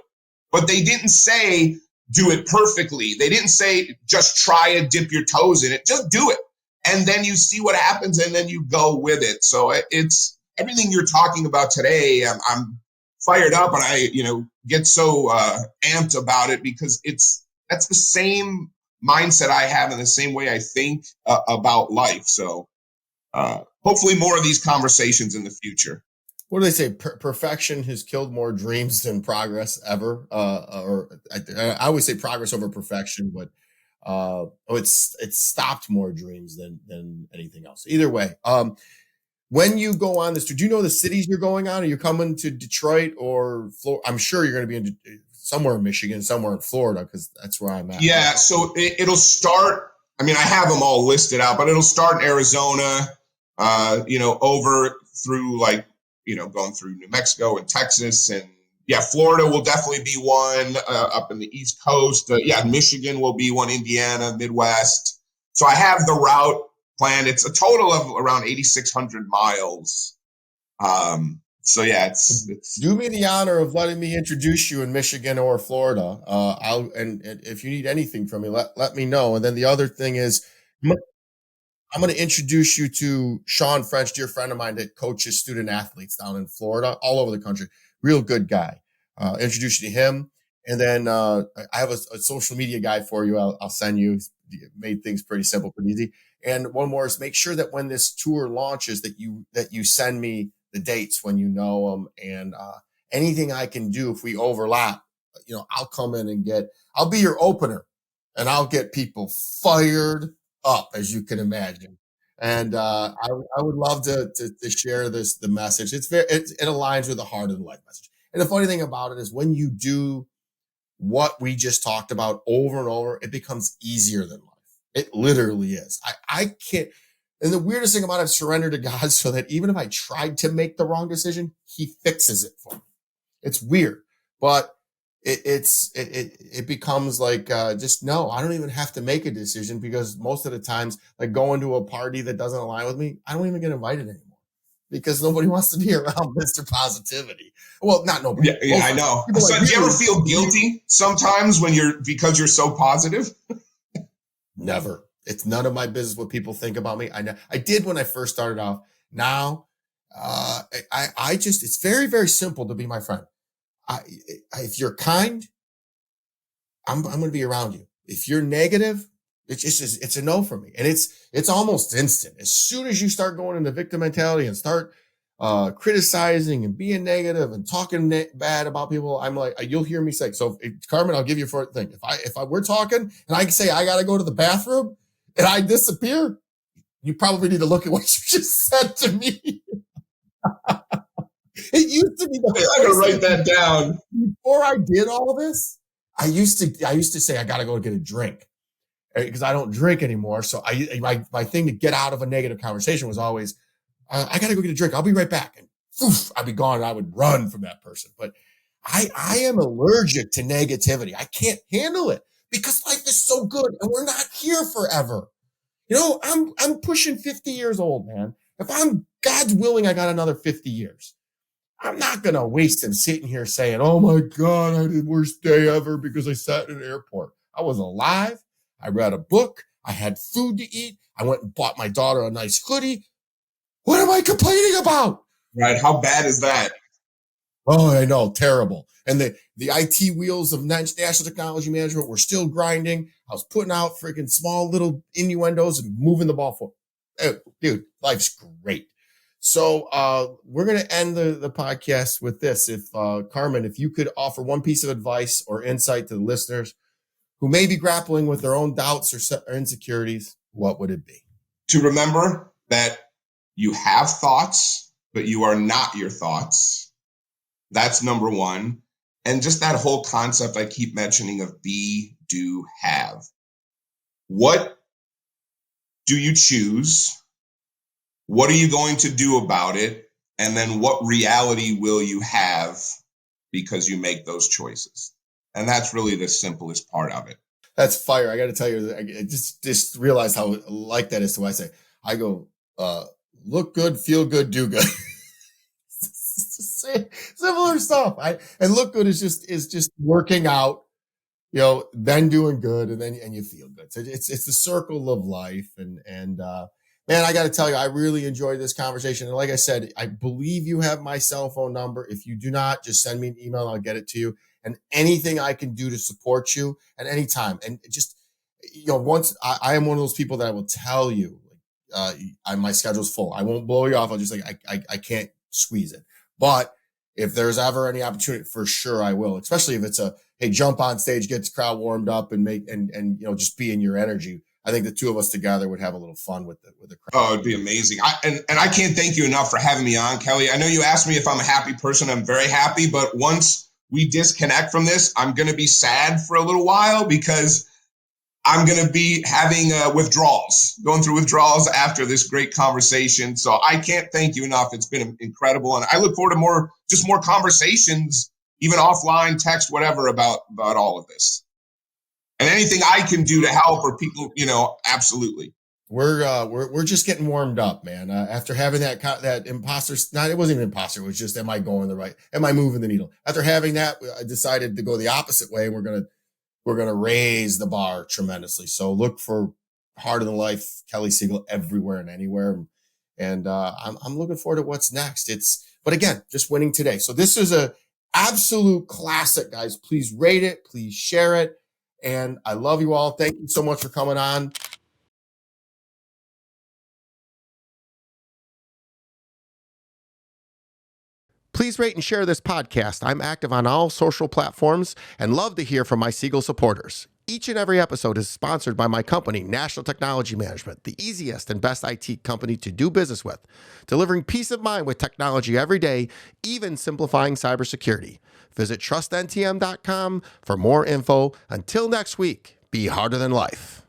But they didn't say do it perfectly. They didn't say just try it, dip your toes in it. Just do it. And then you see what happens, and then you go with it. So it's everything you're talking about today. I'm fired up, and I get so amped about it, because that's the same mindset I have and the same way I think about life. So hopefully more of these conversations in the future. What do they say? Perfection has killed more dreams than progress ever. Or I always say progress over perfection, but it's stopped more dreams than anything else. Either way, when you go on this tour, do you know the cities you're going on? Are you coming to Detroit or Florida? I'm sure you're going to be in somewhere in Michigan, somewhere in Florida, because that's where I'm at. Yeah, so it'll start. I mean, I have them all listed out, but it'll start in Arizona, over through going through New Mexico and Texas, and Florida will definitely be one up in the East Coast. Michigan will be one, Indiana, Midwest. So I have the route planned. It's a total of around 8,600 miles. It's do me the honor of letting me introduce you in Michigan or Florida. And if you need anything from me, let me know. And then the other thing is, I'm going to introduce you to Sean French, dear friend of mine that coaches student athletes down in Florida, all over the country. Real good guy. Introduce you to him. And then I have a social media guide for you. I'll send you. Made things pretty simple, pretty easy. And one more is make sure that when this tour launches, that you send me the dates when you know them, and anything I can do if we overlap. I'll come in and I'll be your opener, and I'll get people fired up, as you can imagine. And I would love to share the message. It aligns with the heart of the life message. And the funny thing about it is, when you do what we just talked about over and over, it becomes easier than life. It literally is. I can't. And the weirdest thing about it, I've surrendered to God, so that even if I tried to make the wrong decision, he fixes it for me. It's weird, but it becomes like, just no, I don't even have to make a decision, because most of the times, like going to a party that doesn't align with me, I don't even get invited anymore, because nobody wants to be around Mr. Positivity. Well, not nobody. Yeah, I know. So do you ever feel guilty sometimes because you're so positive? Never. It's none of my business what people think about me. I did when I first started off. Now, it's very, very simple to be my friend. If you're kind, I'm going to be around you. If you're negative, it's a no for me. And it's almost instant. As soon as you start going into victim mentality and start criticizing and being negative and talking bad about people, I'm like, you'll hear me say, so Carmen, I'll give you a thing. If we're talking and I can say, I got to go to the bathroom and I disappear, you probably need to look at what you just said to me. It used to be I gotta write that down. Before I did all this, I used to say, I got to go get a drink, because I don't drink anymore. So my thing to get out of a negative conversation was always, I got to go get a drink. I'll be right back. And poof, I'd be gone. And I would run from that person. But I am allergic to negativity. I can't handle it, because life is so good and we're not here forever. I'm pushing 50 years old, man. If God's willing, I got another 50 years. I'm not going to waste them sitting here saying, oh my God, I had the worst day ever because I sat in an airport. I was alive. I read a book. I had food to eat. I went and bought my daughter a nice hoodie. What am I complaining about? Right. How bad is that? Oh, I know. Terrible. And the IT wheels of National Technology Management were still grinding. I was putting out freaking small little innuendos and moving the ball forward. Dude, life's great. So we're going to end the podcast with this. If Carmen, if you could offer one piece of advice or insight to the listeners who may be grappling with their own doubts or insecurities, what would it be? To remember that you have thoughts, but you are not your thoughts. That's number one. And just that whole concept I keep mentioning of be, do, have. What do you choose? What are you going to do about it? And then what reality will you have because you make those choices? And that's really the simplest part of it. That's fire. I got to tell you, I just realized how like that is to what I say. I go, look good, feel good, do good. Similar stuff. And look good is just working out, then doing good, and you feel good. So it's the circle of life. And man, I got to tell you, I really enjoyed this conversation. And like I said, I believe you have my cell phone number. If you do not, just send me an email and I'll get it to you. And anything I can do to support you at any time. And just, once I am one of those people that I will tell you, my schedule's full. I won't blow you off. I'll just I can't squeeze it. But if there's ever any opportunity, for sure I will, especially if it's hey, jump on stage, get the crowd warmed up and just be in your energy. I think the two of us together would have a little fun with the crowd. Oh, it'd be amazing. I can't thank you enough for having me on, Kelly. I know you asked me if I'm a happy person. I'm very happy, but once we disconnect from this, I'm going to be sad for a little while because I'm going to be having going through withdrawals after this great conversation. So I can't thank you enough. It's been incredible. And I look forward to more conversations, even offline, text, whatever, about all of this. And anything I can do to help or people, absolutely. We're just getting warmed up, man. After having that imposter, it wasn't even imposter. It was just, am I moving the needle? After having that, I decided to go the opposite way. And we're going to raise the bar tremendously. So look for Harder Than Life, Kelly Siegel, everywhere and anywhere. And I'm looking forward to what's next. But again, just winning today. So this is a absolute classic, guys. Please rate it. Please share it. And I love you all. Thank you so much for coming on. Please rate and share this podcast. I'm active on all social platforms and love to hear from my Siegel supporters. Each and every episode is sponsored by my company, National Technology Management, the easiest and best IT company to do business with, delivering peace of mind with technology every day, even simplifying cybersecurity. Visit trustntm.com for more info. Until next week, be harder than life.